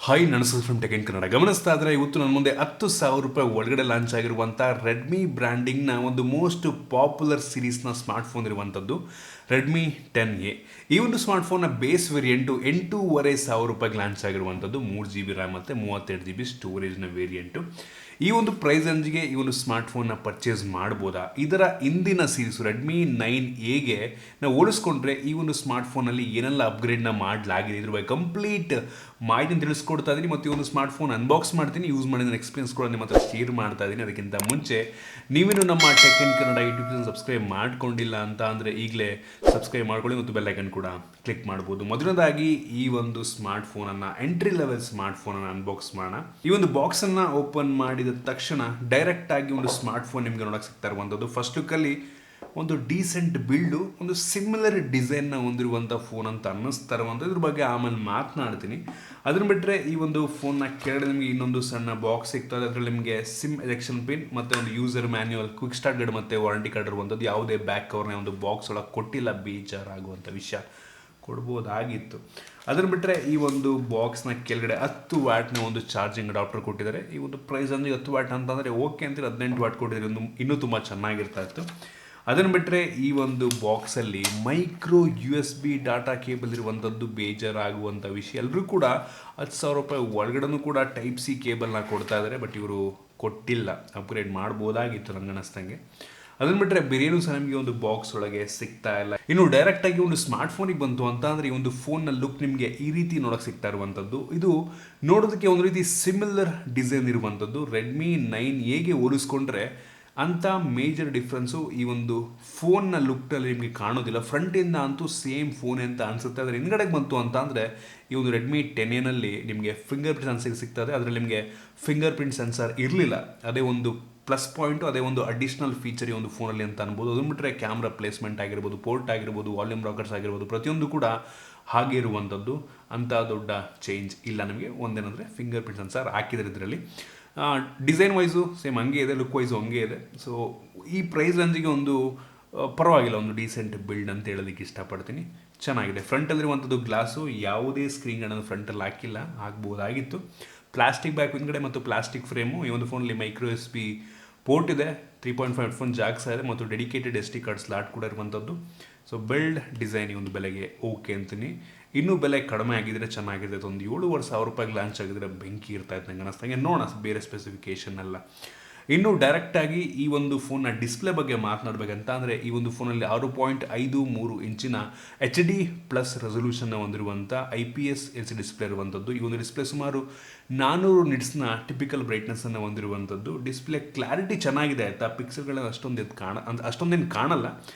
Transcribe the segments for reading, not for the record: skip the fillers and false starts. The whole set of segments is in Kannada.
ಹಾಯ್ ನಮಸ್ಕಾರ ಫ್ರಮ್ ಟೆಕ್ ಇನ್ ಕನ್ನಡ. ಗಮನಿಸ್ತಾ ಇದ್ರೆ ಇವತ್ತು ನನ್ನ ಮುಂದೆ 10,000 ರೂಪಾಯಿ ಒಳಗಡೆ ಲಾಂಚ್ ಆಗಿರುವಂಥ ರೆಡ್ಮಿ ಬ್ರ್ಯಾಂಡಿಂಗ್ನ ಒಂದು ಮೋಸ್ಟ್ ಪಾಪ್ಯುಲರ್ ಸೀರೀಸ್ನ ಸ್ಮಾರ್ಟ್ಫೋನ್ ಇರುವಂಥದ್ದು ರೆಡ್ಮಿ 10A. ಈ ಒಂದು ಸ್ಮಾರ್ಟ್ಫೋನ್ನ ಬೇಸ್ ವೇರಿಯಂಟು 8,500 ರೂಪಾಯಿಗೆ ಲಾಂಚ್ ಆಗಿರುವಂಥದ್ದು. 3GB ರ್ಯಾಮ್ ಮತ್ತು 32GB ಸ್ಟೋರೇಜ್ನ ವೇರಿಯಂಟು. ಈ ಒಂದು ಪ್ರೈಸ್ ರೇಂಜ್ಗೆ ಈ ಒಂದು ಸ್ಮಾರ್ಟ್ಫೋನ್ನ ಪರ್ಚೇಸ್ ಮಾಡ್ಬೋದಾ? ಇದರ ಇಂದಿನ ಸೀರೀಸು ರೆಡ್ಮಿ 9Aಗೆ ನಾವು ಹೋಲಿಸ್ಕೊಂಡ್ರೆ ಈ ಒಂದು ಸ್ಮಾರ್ಟ್ಫೋನಲ್ಲಿ ಏನೆಲ್ಲ ಅಪ್ಗ್ರೇಡ್ನ ಮಾಡಲಾಗಿದೆ ಇದ್ರ ಬಗ್ಗೆ ಕಂಪ್ಲೀಟ್ ಮಾಹಿತಿನ ತಿಳಿಸ್ಕೊಡ್ತಾ ಇದ್ದೀನಿ. ಮತ್ತು ಈ ಒಂದು ಸ್ಮಾರ್ಟ್ಫೋನ್ ಅನ್ಬಾಕ್ಸ್ ಮಾಡ್ತೀನಿ, ಯೂಸ್ ಮಾಡಿದ ಎಕ್ಸ್ಪೀರಿಯನ್ಸ್ ಕೂಡ ನಿಮ್ಮ ಹತ್ರ ಶೇರ್ ಮಾಡ್ತಾ ಇದ್ದೀನಿ. ಅದಕ್ಕಿಂತ ಮುಂಚೆ ನೀವೇನು ನಮ್ಮ tech in Kannada YouTube channel subscribe ಮಾಡ್ಕೊಂಡಿಲ್ಲ ಅಂತ ಅಂದರೆ ಈಗಲೇ ಸಬ್ಸ್ಕ್ರೈಬ್ ಮಾಡ್ಕೊಳ್ಳಿ ಮತ್ತು ಬೆಲ್ ಐಕನ್ ಕೂಡ ಕ್ಲಿಕ್ ಮಾಡ್ಬೋದು. ಮೊದಲನೇದಾಗಿ ಈ ಒಂದು ಸ್ಮಾರ್ಟ್ಫೋನನ್ನು ಎಂಟ್ರಿ ಲೆವೆಲ್ ಸ್ಮಾರ್ಟ್ಫೋನನ್ನು ಅನ್ಬಾಕ್ಸ್ ಮಾಡೋಣ. ಈ ಒಂದು ಬಾಕ್ಸನ್ನು ಓಪನ್ ಮಾಡಿದ ತಕ್ಷಣ ಡೈರೆಕ್ಟ್ ಆಗಿ ಒಂದು ಸ್ಮಾರ್ಟ್ಫೋನ್ ನಿಮಗೆ ನೋಡಕ್ಕೆ ಸಿಗ್ತಾ ಇರುವಂಥದ್ದು. ಫಸ್ಟ್ ಲುಕ್ಕಲ್ಲಿ ಒಂದು ಡೀಸೆಂಟ್ ಬಿಲ್ಡು, ಒಂದು ಸಿಮಿಲರ್ ಡಿಸೈನ್ನ ಹೊಂದಿರುವಂಥ ಫೋನ್ ಅಂತ ಅನ್ನಿಸ್ತಾ ಇರುವಂಥದ್ದು. ಇದ್ರ ಬಗ್ಗೆ ಆಮೇಲೆ ಮಾತನಾಡ್ತೀನಿ. ಅದನ್ನು ಬಿಟ್ಟರೆ ಈ ಒಂದು ಫೋನ್ನ ಕೆಳಗಡೆ ನಿಮಗೆ ಇನ್ನೊಂದು ಸಣ್ಣ ಬಾಕ್ಸ್ ಸಿಗ್ತದೆ. ಅದರಲ್ಲಿ ನಿಮಗೆ ಸಿಮ್ ಎಲೆಕ್ಷನ್ ಪಿನ್ ಮತ್ತು ಒಂದು user manual, quick start guide ಮತ್ತು ವಾರಂಟಿ ಕಾರ್ಡ್ ಇರುವಂಥದ್ದು. ಯಾವುದೇ ಬ್ಯಾಕ್ ಕವರ್ನ ಒಂದು ಬಾಕ್ಸ್ ಒಳಗೆ ಕೊಟ್ಟಿಲ್ಲ, ಬೇಜಾರಾಗುವಂಥ ವಿಷಯ. ಕೊಡ್ಬೋದಾಗಿತ್ತು. ಅದನ್ನು ಬಿಟ್ಟರೆ ಈ ಒಂದು ಬಾಕ್ಸ್ನ ಕೆಳಗಡೆ 10 ವ್ಯಾಟ್ನ ಒಂದು ಚಾರ್ಜಿಂಗ್ ಅಡಾಪ್ಟರ್ ಕೊಟ್ಟಿದ್ದಾರೆ. ಈ ಒಂದು ಪ್ರೈಸ್ ಅಂದರೆ 10 ವ್ಯಾಟ್ ಅಂತಂದರೆ ಓಕೆ ಅಂತೀರಿ, 18 ವ್ಯಾಟ್ ಕೊಟ್ಟಿದ್ದಾರೆ, ಇನ್ನೂ ತುಂಬ ಚೆನ್ನಾಗಿರ್ತಾ ಇತ್ತು. ಅದನ್ನು ಬಿಟ್ಟರೆ ಈ ಒಂದು ಬಾಕ್ಸಲ್ಲಿ ಮೈಕ್ರೋ USB ಡಾಟಾ ಕೇಬಲ್ ಇರುವಂಥದ್ದು ಬೇಜಾರಾಗುವಂಥ ವಿಷಯ. ಎಲ್ಲರೂ ಕೂಡ 10,000 ರೂಪಾಯಿ ಒಳಗಡೆನೂ ಕೂಡ ಟೈಪ್ ಸಿ ಕೇಬಲ್ನ ಕೊಡ್ತಾ ಇದ್ದಾರೆ, ಬಟ್ ಇವರು ಕೊಟ್ಟಿಲ್ಲ. ಅಪ್ಗ್ರೇಡ್ ಮಾಡ್ಬೋದಾಗಿತ್ತು ನಂಗೆ ಅನ್ನಿಸ್ದಂಗೆ. ಅದನ್ನು ಬಿಟ್ಟರೆ ಬೇರೇನೂ ಸಹ ನಮಗೆ ಒಂದು ಬಾಕ್ಸ್ ಒಳಗೆ ಸಿಗ್ತಾ ಇಲ್ಲ. ಇನ್ನು ಡೈರೆಕ್ಟಾಗಿ ಒಂದು ಸ್ಮಾರ್ಟ್ಫೋನಿಗೆ ಬಂತು ಅಂತ ಅಂದರೆ ಈ ಒಂದು ಫೋನ್ನ ಲುಕ್ ನಿಮಗೆ ಈ ರೀತಿ ನೋಡೋಕ್ಕೆ ಸಿಗ್ತಾ ಇರುವಂಥದ್ದು. ಇದು ನೋಡೋದಕ್ಕೆ ಒಂದು ರೀತಿ ಸಿಮಿಲರ್ ಡಿಸೈನ್ ಇರುವಂಥದ್ದು. ರೆಡ್ಮಿ 9Aಗೆ ಹೋಲಿಸ್ಕೊಂಡ್ರೆ ಅಂಥ ಮೇಜರ್ ಡಿಫ್ರೆನ್ಸು ಈ ಒಂದು ಫೋನ್ನ ಲುಕ್ನಲ್ಲಿ ನಿಮಗೆ ಕಾಣೋದಿಲ್ಲ. ಫ್ರಂಟಿಂದ ಅಂತೂ ಸೇಮ್ ಫೋನ್ ಅಂತ ಅನಿಸುತ್ತೆ. ಆದರೆ ಹಿಂದ್ಗಡೆಗೆ ಬಂತು ಅಂತ ಅಂದರೆ ಈ ಒಂದು ರೆಡ್ಮಿ 10Aನಲ್ಲಿ ನಿಮಗೆ ಫಿಂಗರ್ ಪ್ರಿಂಟ್ ಸೆನ್ಸರ್ ಸಿಗ್ತದೆ. ಅದರಲ್ಲಿ ನಿಮಗೆ ಫಿಂಗರ್ ಪ್ರಿಂಟ್ ಸೆನ್ಸರ್ ಇರಲಿಲ್ಲ. ಅದೇ ಒಂದು ಪ್ಲಸ್ ಪಾಯಿಂಟು, ಅದೇ ಒಂದು ಅಡಿಷ್ನಲ್ ಫೀಚರ್ ಈ ಒಂದು ಫೋನಲ್ಲಿ ಅಂತ ಅನ್ಬೋದು. ಅದನ್ನು ಬಿಟ್ಟರೆ ಕ್ಯಾಮ್ರಾ ಪ್ಲೇಸ್ಮೆಂಟ್ ಆಗಿರ್ಬೋದು, ಪೋರ್ಟ್ ಆಗಿರ್ಬೋದು, ವಾಲ್ಯೂಮ್ ರಾಕರ್ಸ್ ಆಗಿರ್ಬೋದು, ಪ್ರತಿಯೊಂದು ಕೂಡ ಹಾಗೆ ಇರುವಂಥದ್ದು. ಅಂಥ ದೊಡ್ಡ ಚೇಂಜ್ ಇಲ್ಲ ನಿಮಗೆ. ಒಂದೇನಂದರೆ ಫಿಂಗರ್ ಪ್ರಿಂಟ್ ಸೆನ್ಸರ್ ಹಾಕಿದರೆ ಇದರಲ್ಲಿ. ಡಿಸೈನ್ ವೈಸು ಸೇಮ್ ಹಂಗೆ ಇದೆ, ಲುಕ್ ವೈಸು ಹಂಗೆ ಇದೆ. ಸೊ ಈ ಪ್ರೈಸ್ ರೇಂಜಿಗೆ ಒಂದು ಪರವಾಗಿಲ್ಲ, ಒಂದು ಡೀಸೆಂಟ್ ಬಿಲ್ಡ್ ಅಂತ ಹೇಳೋದಕ್ಕೆ ಇಷ್ಟಪಡ್ತೀನಿ. ಚೆನ್ನಾಗಿದೆ. ಫ್ರಂಟಲ್ಲಿರುವಂಥದ್ದು ಗ್ಲಾಸು, ಯಾವುದೇ ಸ್ಕ್ರೀನ್ಗಳನ್ನು ಫ್ರಂಟಲ್ಲಿ ಹಾಕಿಲ್ಲ, ಆಗ್ಬೋದಾಗಿತ್ತು. ಪ್ಲಾಸ್ಟಿಕ್ ಬ್ಯಾಕ್ ಹಿಂದ್ಗಡೆ ಮತ್ತು ಪ್ಲಾಸ್ಟಿಕ್ ಫ್ರೇಮು. ಈ ಒಂದು ಫೋನಲ್ಲಿ ಮೈಕ್ರೋ USB ಪೋರ್ಟ್ ಇದೆ, 3.5 ಹೆಡ್ಫೋನ್ ಜಾಕ್ಸ್ ಇದೆ ಮತ್ತು ಡೆಡಿಕೇಟೆಡ್ SD ಕಾರ್ಡ್ ಸ್ಲಾಟ್ ಕೂಡ ಇರುವಂಥದ್ದು. ಸೊ ಬಿಲ್ಡ್ ಡಿಸೈನ್ ಈ ಒಂದು ಬೆಲೆಗೆ ಓಕೆ ಅಂತೀನಿ. ಇನ್ನೂ ಬೆಲೆ ಕಡಿಮೆ ಆಗಿದ್ರೆ ಚೆನ್ನಾಗಿರ್ತೈತೆ. ಒಂದು 7,500 ರೂಪಾಯಿಗೆ ಲಾಂಚ್ ಆಗಿದ್ರೆ ಬೆಂಕಿ ಇರ್ತಾಯಿತ್ತು ನಂಗೆ ಅನ್ನಿಸ್ದಂಗೆ. ನೋಡೋಣ ಬೇರೆ ಸ್ಪೆಸಿಫಿಕೇಷನ್ ಎಲ್ಲ. ಇನ್ನು ಡೈರೆಕ್ಟಾಗಿ ಈ ಒಂದು ಫೋನ್ನ ಡಿಸ್ಪ್ಲೇ ಬಗ್ಗೆ ಮಾತನಾಡಬೇಕಂತ ಅಂದರೆ ಈ ಒಂದು ಫೋನಲ್ಲಿ 6.53 ಇಂಚಿನ HD+ ರೆಸೊಲ್ಯೂಷನ್ನ ಹೊಂದಿರುವಂಥ IPS LCD ಡಿಸ್ಪ್ಲೇ ಇರುವಂಥದ್ದು. ಈ ಒಂದು ಡಿಸ್ಪ್ಲೇ ಸುಮಾರು 400 ನಿಟ್ಸ್ನ ಟಿಪಿಕಲ್ ಬ್ರೈಟ್ನೆಸ್ಸನ್ನು ಹೊಂದಿರುವಂಥದ್ದು. ಡಿಸ್ಪ್ಲೇ ಕ್ಲಾರಿಟಿ ಚೆನ್ನಾಗಿದೆ ಆಯಿತಾ. ಪಿಕ್ಸೆಲ್ಗಳನ್ನ ಅಷ್ಟೊಂದೇನು ಕಾಣಲ್ಲ.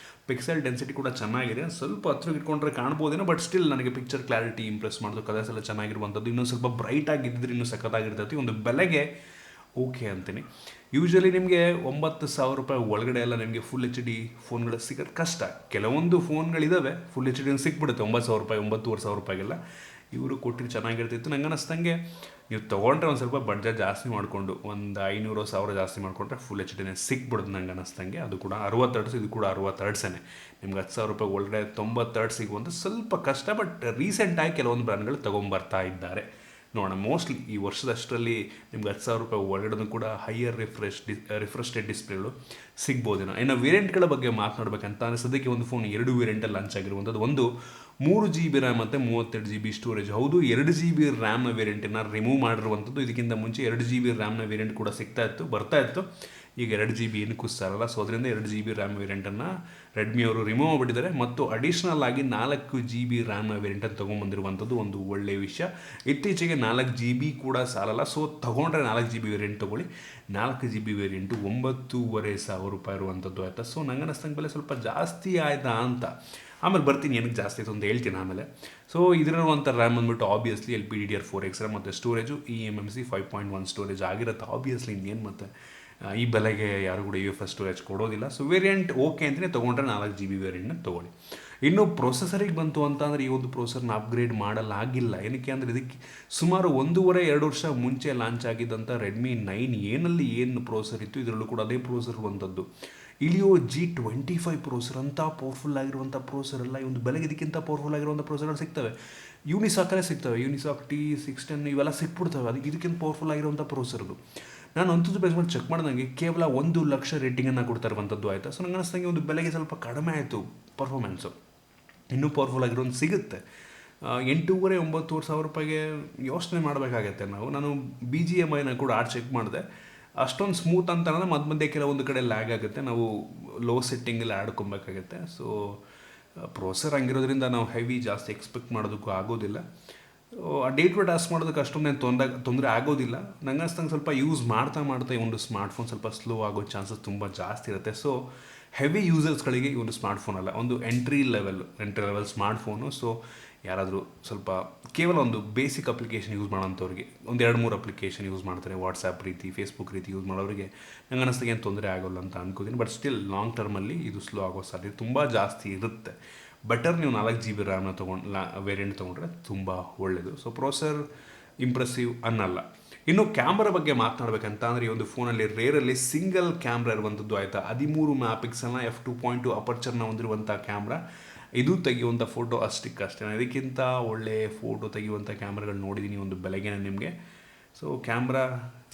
ಪಿಕ್ಸೆಲ್ ಡೆನ್ಸಿಟಿ ಕೂಡ ಚೆನ್ನಾಗಿದೆ. ಸ್ವಲ್ಪ ಹತ್ರ ಇಟ್ಕೊಂಡ್ರೆ ಕಾಣ್ಬೋದೇನೋ, ಬಟ್ ಸ್ಟಿಲ್ ನನಗೆ ಪಿಕ್ಚರ್ ಕ್ಲಾರಿಟಿ ಇಂಪ್ರೆಸ್ ಮಾಡೋದು, ಕಲರ್ಸ್ ಎಲ್ಲ ಚೆನ್ನಾಗಿರುವಂಥದ್ದು. ಇನ್ನೂ ಸ್ವಲ್ಪ ಬ್ರೈಟ್ ಆಗಿದ್ದರೆ ಇನ್ನೂ ಸಖತ್ತಾಗಿರ್ತೈತಿ. ಒಂದು ಬೆಲೆಗೆ ಓಕೆ ಅಂತೀನಿ. ಯೂಶ್ವಲಿ ನಿಮಗೆ 9,000 ರೂಪಾಯಿ ಒಳಗಡೆ ಎಲ್ಲ ನಿಮಗೆ ಫುಲ್ HD ಫೋನ್ಗಳು ಸಿಗೋದು ಕಷ್ಟ. ಕೆಲವೊಂದು ಫೋನ್ಗಳಿದ್ದಾವೆ ಫುಲ್ HD ಸಿಕ್ಬಿಡುತ್ತೆ 9,000 ರೂಪಾಯಿ, 9,500 ರೂಪಾಯಿಗೆಲ್ಲ. ಇವರು ಕೊಟ್ಟಿದ್ದು ಚೆನ್ನಾಗಿರ್ತಿತ್ತು. ನಂಗೆ ಅನ್ನಿಸ್ದಂಗೆ ನೀವು ತೊಗೊಂಡ್ರೆ ಒಂದು ಸ್ವಲ್ಪ ಬಡ್ಜೆಟ್ ಜಾಸ್ತಿ ಮಾಡಿಕೊಂಡು ಒಂದು 500,000 ಜಾಸ್ತಿ ಮಾಡಿಕೊಂಡ್ರೆ ಫುಲ್ HD ಸಿಕ್ಬಿಡುತ್ತೆ ನಂಗೆ ಅನ್ನಿಸ್ದಂಗೆ. ಅದು ಕೂಡ 60 ಹರ್ಟ್ಸ್, ಇದು ಕೂಡ 60 ಹರ್ಟ್ಸೇ. ನಿಮ್ಗೆ 10,000 ರೂಪಾಯಿ ಒಳಗಡೆ 90 ಹರ್ಟ್ಸ್ ಸಿಗುವಂಥ ಸ್ವಲ್ಪ ಕಷ್ಟ. ಬಟ್ ರೀಸೆಂಟಾಗಿ ಕೆಲವೊಂದು ಬ್ರ್ಯಾಂಡ್ಗಳು ತೊಗೊಂಬರ್ತಾ ಇದ್ದಾರೆ. ನೋಡೋಣ, ಮೋಸ್ಟ್ಲಿ ಈ ವರ್ಷದಷ್ಟರಲ್ಲಿ ನಿಮ್ಗೆ 10,000 ರೂಪಾಯಿ ಒಳಗಡೆ ಕೂಡ ಹೈಯರ್ ರಿಫ್ರೆಶ್ ರೇಟ್ ಡಿಸ್ಪ್ಲೇಗಳು ಸಿಗ್ಬೋದೇನೋ. ಇನ್ನು ವೇರಿಯಂಟ್ಗಳ ಬಗ್ಗೆ ಮಾತನಾಡಬೇಕಂತ ಅಂದರೆ ಸದ್ಯಕ್ಕೆ ಒಂದು ಫೋನ್ 2 ವೇರಿಯಂಟಲ್ಲಿ ಲಾಂಚ್ ಆಗಿರುವಂಥದ್ದು. ಒಂದು 3GB ರ್ಯಾಮ್ ಮತ್ತು 32GB ಸ್ಟೋರೇಜ್. ಹೌದು, 2GB ರ್ಯಾಮ್ನ ವೇರಿಯಂಟನ್ನು ರಿಮೂವ್ ಮಾಡಿರುವಂಥದ್ದು. ಇದಕ್ಕಿಂತ ಮುಂಚೆ 2GB ರ್ಯಾಮ್ನ ವೇರಿಯಂಟ್ ಕೂಡ ಬರ್ತಾ ಇತ್ತು. ಈಗ 2GB ಏನು ಕುಸ್ತಾರಲ್ಲ, ಸೊ ಅದರಿಂದ 2GB ರ್ಯಾಮ್ ವೇರಿಯಂಟನ್ನು ರೆಡ್ಮಿ ಅವರು ರಿಮೂವ್ ಮಾಡಿಬಿಟ್ಟಿದ್ದಾರೆ. ಮತ್ತು ಅಡಿಷ್ನಲ್ ಆಗಿ 4GB ರ್ಯಾಮ್ನ ವೇರಿಯಂಟನ್ನು ತೊಗೊಂಬಂದಿರುವಂಥದ್ದು ಒಂದು ಒಳ್ಳೆಯ ವಿಷಯ. ಇತ್ತೀಚೆಗೆ 4GB ಕೂಡ ಸಾಲಲ್ಲ. ಸೊ ತೊಗೊಂಡ್ರೆ 4GB ವೇರಿಯಂಟ್ ತೊಗೊಳ್ಳಿ. 4GB ವೇರಿಯಂಟು 9,500 ರೂಪಾಯಿ ಇರುವಂಥದ್ದು ಆಯಿತಾ. ಸೊ ನಂಗೆ ಅನ್ನಿಸ್ತಂಗೆ ಬೆಲೆ ಸ್ವಲ್ಪ ಜಾಸ್ತಿ ಆಯಿತಾ ಅಂತ. ಆಮೇಲೆ ಬರ್ತೀನಿ ಏನಕ್ಕೆ ಜಾಸ್ತಿ ಆಯಿತು ಅಂತ ಹೇಳ್ತೀನಿ ಆಮೇಲೆ. ಸೊ ಇದರಲ್ಲಿರುವಂಥ ರ್ಯಾಮ್ ಬಂದ್ಬಿಟ್ಟು ಆಬ್ವಿಯಸ್ಲಿ LPDDR4X ರ್ಯಾಮ್ ಮತ್ತು ಸ್ಟೋರೇಜು eMMC 5.1 ಸ್ಟೋರೇಜ್ ಆಗಿರುತ್ತೆ. ಆಬ್ವಿಯಸ್ಲಿ ಇನ್ನೇನು ಮತ್ತೆ ಈ ಬೆಲೆಗೆ ಯಾರು ಕೂಡ UFS ಸ್ಟೋರೇಜ್ ಕೊಡೋದಿಲ್ಲ. ಸೊ ವೇರಿಯಂಟ್ ಓಕೆ ಅಂತಲೇ ತೊಗೊಂಡ್ರೆ 4GB ವೇರಿಯಂಟ್ನ ತೊಗೊಳ್ಳಿ. ಇನ್ನು ಪ್ರೊಸೆಸರಿಗೆ ಬಂತು ಅಂತ ಅಂದರೆ ಈ ಒಂದು ಪ್ರೊಸೆಸರ್ನ ಅಪ್ಗ್ರೇಡ್ ಮಾಡಲಾಗಿಲ್ಲ. ಏನಕ್ಕೆ ಅಂದರೆ ಇದಕ್ಕೆ ಸುಮಾರು 1.5-2 ವರ್ಷ ಮುಂಚೆ ಲಾಂಚ್ ಆಗಿದ್ದಂಥ ರೆಡ್ಮಿ 9Aನಲ್ಲಿ ಏನು ಪ್ರೊಸೆಸರ್ ಇತ್ತು, ಇದರಲ್ಲೂ ಕೂಡ ಅದೇ ಪ್ರೊಸೆಸರ್ ಬಂದದ್ದು. ಇಲಿಯೋ G25 ಪ್ರೋಸರ್ ಅಂತ ಪವರ್ಫುಲ್ ಆಗಿರುವಂಥ ಪ್ರೋಸರ್ ಅಲ್ಲ, ಈ ಒಂದು ಬೆಲೆಗೆ ಇದಕ್ಕಿಂತ ಪವರ್ಫುಲ್ ಆಗಿರುವಂಥ ಪ್ರೋಸರ್ಗಳು ಸಿಗ್ತವೆ. ಯೂನಿಸಾಕಲ್ಲೇ ಸಿಗ್ತವೆ, ಯೂನಿಸಾಕ್ T610 ಇವೆಲ್ಲ ಸಿಕ್ಬಿಡ್ತವೆ. ಅದಕ್ಕೆ ಇದಕ್ಕಿಂತ ಪವರ್ಫುಲ್ ಆಗಿರುವಂಥ ಪ್ರೋಸರ್ದು. ನಾನು AnTuTu ಬೇಸ್ ಮೇಲೆ ಚೆಕ್ ಮಾಡಿದಂಗೆ ಕೇವಲ 1,00,000 ರೇಟಿಂಗನ್ನು ಕೊಡ್ತಾ ಇರುವಂಥದ್ದು ಆಯಿತಾ. ಸೊ ನಂಗೆ ಅನಿಸ್ದಂಗೆ ಒಂದು ಬೆಲೆಗೆ ಸ್ವಲ್ಪ ಕಡಿಮೆ ಆಯಿತು ಪರ್ಫಾರ್ಮೆನ್ಸು. ಇನ್ನೂ ಪವರ್ಫುಲ್ ಆಗಿರೋದು ಸಿಗುತ್ತೆ. 8,500-9,000 ಸಾವಿರ ರೂಪಾಯಿಗೆ ಯೋಚನೆ ಮಾಡಬೇಕಾಗತ್ತೆ ನಾವು. ನಾನು BGMI ಕೂಡ ಚೆಕ್ ಮಾಡಿದೆ, ಅಷ್ಟೊಂದು ಸ್ಮೂತ್ ಅಂತ ಅಂದರೆ ಮಧ್ಯೆ ಕೆಲವೊಂದು ಕಡೆ ಲ್ಯಾಗ್ ಆಗುತ್ತೆ, ನಾವು ಲೋ ಸೆಟ್ಟಿಂಗಲ್ಲಿ ಆಡ್ಕೊಬೇಕಾಗತ್ತೆ. ಸೊ ಪ್ರೋಸೆಸರ್ ಹಂಗಿರೋದ್ರಿಂದ ನಾವು ಹೆವಿ ಜಾಸ್ತಿ ಎಕ್ಸ್ಪೆಕ್ಟ್ ಮಾಡೋದಕ್ಕೂ ಆಗೋದಿಲ್ಲ. ಡೇ ಟು ಟಾಸ್ಕ್ ಮಾಡೋದಕ್ಕೆ ಅಷ್ಟೊಂದೇನು ತೊಂದರೆ ಆಗೋದಿಲ್ಲ. ನಂಗೆ ಅನಿಸ್ತಂಗೆ ಸ್ವಲ್ಪ ಯೂಸ್ ಮಾಡ್ತಾ ಈ ಒಂದು ಸ್ಮಾರ್ಟ್ಫೋನ್ ಸ್ವಲ್ಪ ಸ್ಲೋ ಆಗೋ ಚಾನ್ಸಸ್ ತುಂಬ ಜಾಸ್ತಿ ಇರುತ್ತೆ. ಸೊ ಹೆವಿ ಯೂಸರ್ಸ್ಗಳಿಗೆ ಈ ಒಂದು ಸ್ಮಾರ್ಟ್ಫೋನ್ ಅಲ್ಲ, ಒಂದು ಎಂಟ್ರಿ ಲೆವೆಲ್ ಸ್ಮಾರ್ಟ್ಫೋನು. ಸೊ ಯಾರಾದರೂ ಸ್ವಲ್ಪ ಕೇವಲ ಒಂದು ಬೇಸಿಕ್ ಅಪ್ಲಿಕೇಶನ್ ಯೂಸ್ ಮಾಡೋಂಥವ್ರಿಗೆ, ಒಂದು 2-3 ಅಪ್ಲಿಕೇಶನ್ ಯೂಸ್ ಮಾಡ್ತಾರೆ, ವಾಟ್ಸಾಪ್ ರೀತಿ, ಫೇಸ್ಬುಕ್ ರೀತಿ ಯೂಸ್ ಮಾಡೋರಿಗೆ ನಂಗೆ ಅನ್ನಿಸ್ದಾಗ ಏನು ತೊಂದರೆ ಆಗೋಲ್ಲ ಅಂತ ಅನ್ಕೋತೀನಿ. ಬಟ್ ಸ್ಟಿಲ್ ಲಾಂಗ್ ಟರ್ಮಲ್ಲಿ ಇದು ಸ್ಲೋ ಆಗೋ ಸಾಧ್ಯತೆ ತುಂಬ ಜಾಸ್ತಿ ಇರುತ್ತೆ. ಬೆಟರ್ ನೀವು 4GB ರ್ಯಾಮ್ನ ವೇರಿಯಂಟ್ ತೊಗೊಂಡ್ರೆ ತುಂಬ ಒಳ್ಳೆಯದು. ಸೊ ಪ್ರೋಸೆಸರ್ ಇಂಪ್ರೆಸಿವ್ ಅನ್ನಲ್ಲ. ಇನ್ನು ಕ್ಯಾಮ್ರಾ ಬಗ್ಗೆ ಮಾತನಾಡಬೇಕಂತ ಅಂದರೆ ಈ ಒಂದು ಫೋನಲ್ಲಿ ರೇರಲ್ಲಿ ಸಿಂಗಲ್ ಕ್ಯಾಮ್ರಾ ಇರುವಂಥದ್ದು ಆಯಿತಾ. 13 MP f2.2 ಅಪರ್ಚರ್ನ ಹೊಂದಿರುವಂಥ ಕ್ಯಾಮ್ರಾ. ಇದು ತೆಗೆಯುವಂಥ ಫೋಟೋ ಅಷ್ಟೇ. ನಾನು ಇದಕ್ಕಿಂತ ಒಳ್ಳೆ ಫೋಟೋ ತೆಗೆಯುವಂಥ ಕ್ಯಾಮ್ರಾಗಳು ನೋಡಿದ್ದೀನಿ ಒಂದು ಬೆಳಗ್ಗೆ ನಿಮಗೆ. ಸೊ ಕ್ಯಾಮ್ರಾ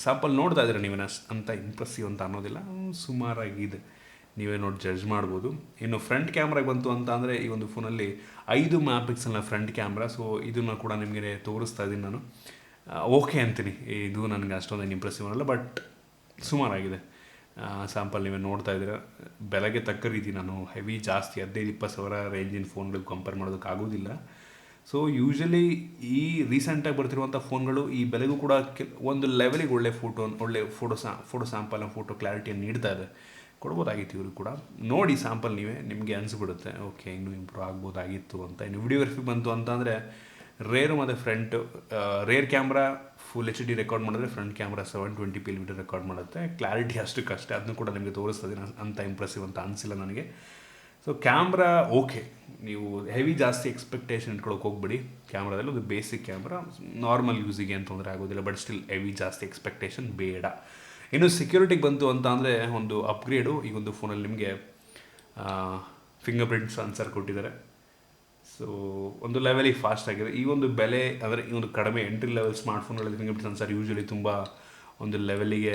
ಸ್ಯಾಂಪಲ್ ನೋಡ್ತಾ ಇದ್ದೀರಾ ನೀವೇನು ಅಂತ ಇಂಪ್ರೆಸಿವ್ ಅಂತ ಅನ್ನೋದಿಲ್ಲ, ಸುಮಾರಾಗಿದೆ, ನೀವೇ ನೋಡಿ ಜಡ್ಜ್ ಮಾಡ್ಬೋದು. ಇನ್ನು ಫ್ರಂಟ್ ಕ್ಯಾಮ್ರಾಗೆ ಬಂತು ಅಂತ ಅಂದರೆ ಈ ಒಂದು ಫೋನಲ್ಲಿ 5 MP ಫ್ರಂಟ್ ಕ್ಯಾಮ್ರಾ. ಸೊ ಇದನ್ನು ಕೂಡ ನಿಮಗೆ ತೋರಿಸ್ತಾ ಇದ್ದೀನಿ ನಾನು. ಓಕೆ ಅಂತೀನಿ, ಇದು ನನಗೆ ಅಷ್ಟೊಂದೇನು ಇಂಪ್ರೆಸಿವ್ ಅನ್ನಲ್ಲ, ಬಟ್ ಸುಮಾರಾಗಿದೆ. ಸ್ಯಾಂಪಲ್ ನೀವೇ ನೋಡ್ತಾ ಇದ್ದೀರಾ. ಬೆಲೆಗೆ ತಕ್ಕ ರೀತಿ ನಾನು ಹೆವಿ ಜಾಸ್ತಿ 15-20 ಸಾವಿರ ರೇಂಜಿನ ಫೋನ್ಗಳಿಗೆ ಕಂಪೇರ್ ಮಾಡೋದಕ್ಕಾಗೋದಿಲ್ಲ. ಸೊ ಯೂಶ್ವಲಿ ಈ ರೀಸೆಂಟಾಗಿ ಬರ್ತಿರುವಂಥ ಫೋನ್ಗಳು ಈ ಬೆಲೆಗೂ ಕೂಡ ಒಂದು ಲೆವೆಲಿಗೆ ಒಳ್ಳೆ ಫೋಟೋ ಸ್ಯಾಂಪಲ್ ಫೋಟೋ ಕ್ಲಾರಿಟಿಯನ್ನು ನೀಡ್ತಾ ಇದೆ. ಕೊಡ್ಬೋದಾಗಿತ್ತು ಇವರು ಕೂಡ. ನೋಡಿ ಸ್ಯಾಂಪಲ್ ನೀವೇ, ನಿಮಗೆ ಅನಿಸ್ಬಿಡುತ್ತೆ ಓಕೆ ಇನ್ನೂ ಇಂಪ್ರೂವ್ ಆಗ್ಬೋದಾಗಿತ್ತು ಅಂತ. ಇನ್ನು ವಿಡಿಯೋಗ್ರಫಿ ಬಂತು ಅಂತಂದರೆ ರೇರು ಮತ್ತು front, rear camera full HD record ಮಾಡಿದ್ರೆ front camera 720p video record ಮಾಡುತ್ತೆ. ಕ್ಲಾರಿಟಿ ಅಷ್ಟಕ್ಕಷ್ಟೇ, ಅದನ್ನು ಕೂಡ ನಿಮಗೆ ತೋರಿಸ್ತದೆ. ಅಂತ ಇಂಪ್ರೆಸಿವ್ ಅಂತ ಅನಿಸಿಲ್ಲ ನನಗೆ. ಸೊ ಕ್ಯಾಮ್ರಾ ಓಕೆ, ನೀವು ಹೆವಿ ಜಾಸ್ತಿ ಎಕ್ಸ್ಪೆಕ್ಟೇಷನ್ ಇಟ್ಕೊಳಕ್ಕೆ ಹೋಗ್ಬಿಡಿ. ಕ್ಯಾಮ್ರಾದಲ್ಲಿ ಒಂದು ಬೇಸಿಕ್ ಕ್ಯಾಮ್ರಾ ನಾರ್ಮಲ್ ಯೂಸಿಗೆ ಏನು ತೊಂದರೆ ಆಗೋದಿಲ್ಲ, ಬಟ್ ಸ್ಟಿಲ್ ಹೆವಿ ಜಾಸ್ತಿ ಎಕ್ಸ್ಪೆಕ್ಟೇಷನ್ ಬೇಡ. ಇನ್ನು ಸೆಕ್ಯೂರಿಟಿಗೆ ಬಂತು ಅಂತ ಅಂದರೆ ಒಂದು ಅಪ್ಗ್ರೇಡು ಈ ಒಂದು ಫೋನಲ್ಲಿ ನಿಮಗೆ ಫಿಂಗರ್ ಪ್ರಿಂಟ್ ಸೆನ್ಸರ್ ಕೊಟ್ಟಿದ್ದಾರೆ. ಸೊ ಒಂದು ಲೆವೆಲಿಗೆ ಫಾಸ್ಟ್ ಆಗಿದೆ. ಈ ಒಂದು ಬೆಲೆ ಅಂದರೆ ಈ ಒಂದು ಕಡಿಮೆ ಎಂಟ್ರಿ ಲೆವೆಲ್ ಸ್ಮಾರ್ಟ್ಫೋನ್ಗಳಲ್ಲಿ ಫಿಂಗರ್ ಪ್ರಿಂಟ್ ಸೆನ್ಸರ್ ಯೂಶ್ವಲಿ ತುಂಬ ಒಂದು ಲೆವೆಲಿಗೆ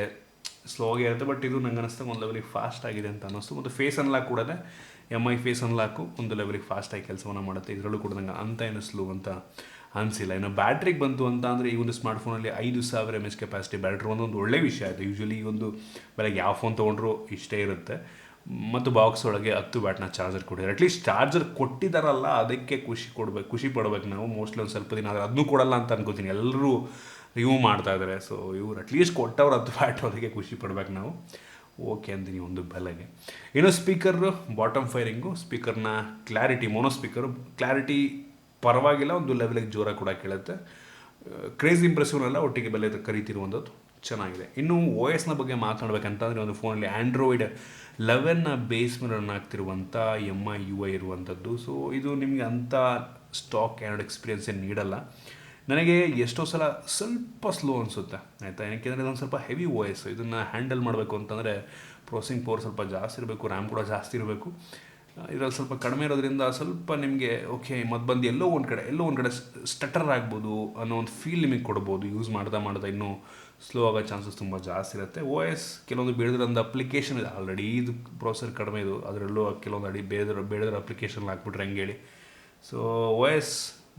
ಸ್ಲೋ ಆಗೇ ಇರುತ್ತೆ, ಬಟ್ ಇದು ನಂಗೆ ಅನ್ನಿಸ್ದಂಗೆ ಒಂದು ಲೆವೆಲಿಗೆ ಫಾಸ್ಟ್ ಆಗಿದೆ ಅಂತ ಅನ್ನಿಸ್ತು. ಮತ್ತು ಫೇಸ್ ಅನ್ಲಾಕ್ ಕೂಡ MI ಫೇಸ್ ಅನ್ಲಾಕು ಒಂದು ಲೆವೆಲಿಗೆ ಫಾಸ್ಟಾಗಿ ಕೆಲಸವನ್ನು ಮಾಡುತ್ತೆ. ಇದರಲ್ಲೂ ಕೂಡ ನಂಗೆ ಅಂತ ಏನು ಸ್ಲೋ ಅಂತ ಅನಿಸಿಲ್ಲ. ಇನ್ನು ಬ್ಯಾಟ್ರಿಗೆ ಬಂತು ಅಂತ ಅಂದರೆ ಈ ಒಂದು ಸ್ಮಾರ್ಟ್ಫೋನಲ್ಲಿ 5,000 mAh ಕೆಪಾಸಿಟಿ ಬ್ಯಾಟ್ರಿ ಒಂದು ಒಳ್ಳೆ ವಿಷಯ ಆಯಿತು. ಯೂಶ್ವಲಿ ಈ ಒಂದು ಬೆಲೆಗೆ ಯಾವ ಫೋನ್ ತೊಗೊಂಡ್ರೂ ಇಷ್ಟೇ ಇರುತ್ತೆ. ಮತ್ತು ಬಾಕ್ಸ್ ಒಳಗೆ 10 ವ್ಯಾಟ್ನ ಚಾರ್ಜರ್ ಕೊಟ್ಟಿದ್ದಾರೆ. ಅಟ್ಲೀಸ್ಟ್ ಚಾರ್ಜರ್ ಕೊಟ್ಟಿದ್ದಾರಲ್ಲ, ಅದಕ್ಕೆ ಖುಷಿ ಪಡ್ಬೇಕು ನಾವು. ಮೋಸ್ಟ್ಲಿ ಒಂದು ಸ್ವಲ್ಪ ದಿನ ಆದರೆ ಅದನ್ನೂ ಕೊಡಲ್ಲ ಅಂತ ಅನ್ಕೋತೀನಿ. ಎಲ್ಲರೂ ರಿವ್ಯೂ ಮಾಡ್ತಾ ಇದ್ದಾರೆ. ಸೊ ಇವ್ರು ಅಟ್ಲೀಸ್ಟ್ ಕೊಟ್ಟವ್ರು 10 ವ್ಯಾಟ್, ಅದಕ್ಕೆ ಖುಷಿ ಪಡ್ಬೇಕು ನಾವು. ಓಕೆ ಅಂತೀನಿ ಒಂದು ಬೆಲೆಗೆ. ಇನ್ನು ಸ್ಪೀಕರ್ ಬಾಟಮ್ ಫೈರಿಂಗು, ಸ್ಪೀಕರ್ನ ಕ್ಲಾರಿಟಿ, ಮೋನೋ ಸ್ಪೀಕರು ಕ್ಲಾರಿಟಿ ಪರವಾಗಿಲ್ಲ, ಒಂದು ಲೆವೆಲಿಗೆ ಜೋರಾಗಿ ಕೂಡ ಕೇಳುತ್ತೆ. ಕ್ರೇಜ್ ಇಂಪ್ರೆಸಿವ್ನೆಲ್ಲ ಒಟ್ಟಿಗೆ ಬೆಲೆ ಕರೀತಿರುವಂಥದ್ದು ಚೆನ್ನಾಗಿದೆ. ಇನ್ನು OSನ ಬಗ್ಗೆ ಮಾತನಾಡಬೇಕಂತಂದರೆ ಒಂದು ಫೋನಲ್ಲಿ Android 11ನ ಬೇಸ್ ಮೇಲೆ ರನ್ ಆಗ್ತಿರುವಂಥ MI UI ಇರುವಂಥದ್ದು. ಸೊ ಇದು ನಿಮಗೆ ಅಂಥ ಸ್ಟಾಕ್ ಆ್ಯಂಡ್ ಎಕ್ಸ್ಪೀರಿಯನ್ಸ್ ಏನು ನೀಡಲ್ಲ. ನನಗೆ ಎಷ್ಟೋ ಸಲ ಸ್ವಲ್ಪ ಸ್ಲೋ ಅನಿಸುತ್ತೆ ಆಯಿತಾ. ಏನಕ್ಕೆಂದರೆ ಇದೊಂದು ಸ್ವಲ್ಪ ಹೆವಿ OS. ಇದನ್ನು ಹ್ಯಾಂಡಲ್ ಮಾಡಬೇಕು ಅಂತಂದರೆ ಪ್ರೊಸೆಸಿಂಗ್ ಪವರ್ ಸ್ವಲ್ಪ ಜಾಸ್ತಿ ಇರಬೇಕು, ರ್ಯಾಮ್ ಕೂಡ ಜಾಸ್ತಿ ಇರಬೇಕು. ಇದರಲ್ಲಿ ಸ್ವಲ್ಪ ಕಡಿಮೆ ಇರೋದ್ರಿಂದ ಸ್ವಲ್ಪ ನಿಮಗೆ ಓಕೆ ಮತ್ತು ಬಂದು ಎಲ್ಲೋ ಒಂದು ಕಡೆ ಸ್ಟಟರ್ ಆಗ್ಬೋದು ಅನ್ನೋ ಒಂದು ಫೀಲ್ ನಿಮಗೆ ಕೊಡ್ಬೋದು. ಯೂಸ್ ಮಾಡ್ತಾ ಇನ್ನೂ ಸ್ಲೋ ಆಗೋ ಚಾನ್ಸಸ್ ತುಂಬ ಜಾಸ್ತಿ ಇರುತ್ತೆ. OS ಕೆಲವೊಂದು ಬೇಡದಿರೋಂಥ ಅಪ್ಲಿಕೇಶನ್ ಇದೆ, ಆಲ್ರೆಡಿ ಇದು ಪ್ರೊಸೆಸರ್ ಕಡಿಮೆ ಇದು, ಅದರಲ್ಲೂ ಕೆಲವೊಂದು ಬೇಡದಿರೋ ಅಪ್ಲಿಕೇಶನ್ ಹಾಕ್ಬಿಟ್ರೆ ಹಂಗೇಳಿ. ಸೊ OS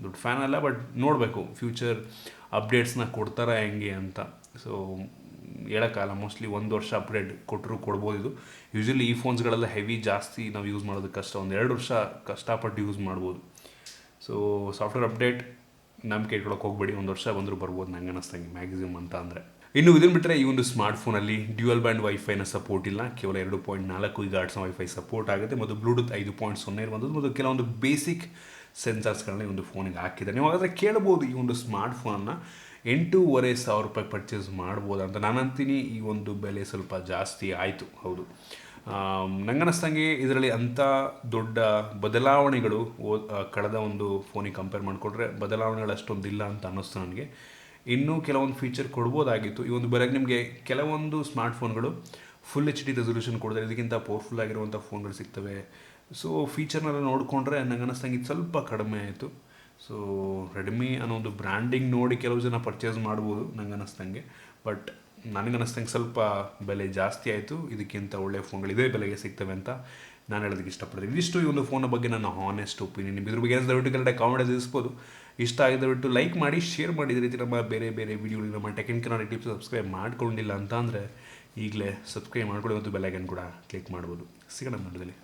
ದೊಡ್ಡ ಫ್ಯಾನ್ ಅಲ್ಲ, ಬಟ್ ನೋಡಬೇಕು ಫ್ಯೂಚರ್ ಅಪ್ಡೇಟ್ಸ್ನ ಕೊಡ್ತಾರಾ ಹೆಂಗೆ ಅಂತ. ಸೊ ಹೇಳೋಕ್ಕಾಗಲ್ಲ, ಮೋಸ್ಟ್ಲಿ 1 ವರ್ಷ ಅಪ್ಡೇಟ್ ಕೊಡ್ಬೋದು ಇದು. ಯೂಶ್ವಲಿ ಈ ಫೋನ್ಸ್ಗಳೆಲ್ಲ ಹೆವಿ ಜಾಸ್ತಿ ನಾವು ಯೂಸ್ ಮಾಡೋದಕ್ಕೆ ಕಷ್ಟ, 1-2 ವರ್ಷ ಕಷ್ಟಪಟ್ಟು ಯೂಸ್ ಮಾಡ್ಬೋದು. ಸೊ ಸಾಫ್ಟ್ವೇರ್ ಅಪ್ಡೇಟ್ ನಂಬಿಕೆ ಇಟ್ಕೊಳಕ್ಕೆ ಹೋಗ್ಬೇಡಿ, 1 ವರ್ಷ ಬಂದರೂ ಬರ್ಬೋದು ನಂಗೆ ಅನ್ನಿಸ್ತಂಗೆ ಮ್ಯಾಕ್ಸಿಮಮ್ ಅಂತ ಅಂದರೆ. ಇನ್ನು ಇದನ್ನು ಬಿಟ್ಟರೆ ಈ ಒಂದು ಸ್ಮಾರ್ಟ್ಫೋನಲ್ಲಿ ಡ್ಯುಯಲ್ ಬ್ಯಾಂಡ್ ವೈಫೈನ ಸಪೋರ್ಟ್ ಇಲ್ಲ, ಕೇವಲ 2.4 GHz ವೈಫೈ ಸಪೋರ್ಟ್ ಆಗುತ್ತೆ ಮತ್ತು ಬ್ಲೂಟೂತ್ 5.0 ಇರುವಂಥದ್ದು ಮತ್ತು ಕೆಲವೊಂದು ಬೇಸಿಕ್ ಸೆನ್ಸರ್ಸ್ಗಳನ್ನ ಈ ಒಂದು ಫೋನಿಗೆ ಹಾಕಿದ್ದಾರೆ. ನೀವು ಹಾಗಾದರೆ ಕೇಳ್ಬೋದು ಈ ಒಂದು ಸ್ಮಾರ್ಟ್ಫೋನನ್ನು 8,500 ರೂಪಾಯಿ ಪರ್ಚೇಸ್ ಮಾಡ್ಬೋದು ಅಂತ. ನಾನು ಅಂತೀನಿ ಈ ಒಂದು ಬೆಲೆ ಸ್ವಲ್ಪ ಜಾಸ್ತಿ ಆಯಿತು. ಹೌದು, ನಂಗನ್ನಿಸ್ತಂಗೆ ಇದರಲ್ಲಿ ಅಂಥ ದೊಡ್ಡ ಬದಲಾವಣೆಗಳು ಕಳೆದ ಒಂದು ಫೋನಿಗೆ ಕಂಪೇರ್ ಮಾಡಿಕೊಂಡ್ರೆ ಬದಲಾವಣೆಗಳು ಅಷ್ಟೊಂದಿಲ್ಲ ಅಂತ ಅನ್ನಿಸ್ತು ನನಗೆ. ಇನ್ನೂ ಕೆಲವೊಂದು ಫೀಚರ್ ಕೊಡ್ಬೋದಾಗಿತ್ತು. ಈ ಒಂದು ಬೆಲೆಗೆ ನಿಮಗೆ ಕೆಲವೊಂದು ಸ್ಮಾರ್ಟ್ಫೋನ್ಗಳು ಫುಲ್ ಎಚ್ ಡಿ ರೆಸೊಲ್ಯೂಷನ್ ಕೊಡಿದ್ರೆ ಇದಕ್ಕಿಂತ ಪವರ್ಫುಲ್ ಆಗಿರುವಂಥ ಫೋನ್ಗಳು ಸಿಗ್ತವೆ. ಸೊ ಫೀಚರ್ನೆಲ್ಲ ನೋಡಿಕೊಂಡ್ರೆ ನಂಗೆ ಅನ್ನಿಸ್ತಂಗೆ ಇದು ಸ್ವಲ್ಪ ಕಡಿಮೆ ಆಯಿತು. ಸೊ ರೆಡ್ಮಿ ಅನ್ನೋ ಒಂದು ಬ್ರ್ಯಾಂಡಿಂಗ್ ನೋಡಿ ಕೆಲವು ಜನ ಪರ್ಚೇಸ್ ಮಾಡ್ಬೋದು ನಂಗೆ ಅನ್ನಿಸ್ತಂಗೆ. ಬಟ್ ನನಗೆ ಅನ್ನಿಸ್ತಂಗೆ ಸ್ವಲ್ಪ ಬೆಲೆ ಜಾಸ್ತಿ ಆಯಿತು. ಇದಕ್ಕಿಂತ ಒಳ್ಳೆಯ ಫೋನ್ಗಳು ಇದೇ ಬೆಲೆಗೆ ಸಿಗ್ತವೆ ಅಂತ ನಾನು ಹೇಳೋದಕ್ಕೆ ಇಷ್ಟಪಡ್ತೀನಿ. ಇದಿಷ್ಟು ಈ ಒಂದು ಫೋನ್ನ ಬಗ್ಗೆ ನನ್ನ ಹಾನೆಸ್ಟ್ ಒಪಿನಿಯನ್. ಇದ್ರ ಬಗ್ಗೆ ಏನಾದರೂ ದಯವಿಟ್ಟು ಕರೆಕ್ಟಾಗಿ ಕಾಮೆಂಟ್ ತಿಳಿಸ್ಬೋದು. ಇಷ್ಟ ಆಗಿದೆ ದಯವಿಟ್ಟು ಲೈಕ್ ಮಾಡಿ, ಶೇರ್ ಮಾಡಿ. ಇದೇ ರೀತಿ ನಮ್ಮ ಬೇರೆ ಬೇರೆ ವೀಡಿಯೋಗಳಿಗೆ ನಮ್ಮ ಟೆಕ್ನಿಕಲ್ ಟಿಪ್ಸ್ ಸಬ್ಸ್ಕ್ರೈಬ್ ಮಾಡ್ಕೊಂಡಿಲ್ಲ ಅಂತ ಅಂದರೆ ಈಗಲೇ ಸಬ್ಸ್ಕ್ರೈಬ್ ಮಾಡ್ಕೊಳ್ಳಿ ಮತ್ತು ಬೆಲ್ ಐಕನ್ ಕೂಡ ಕ್ಲಿಕ್ ಮಾಡ್ಬೋದು. ಸಿಗೋಣ ನಡದಲಿ.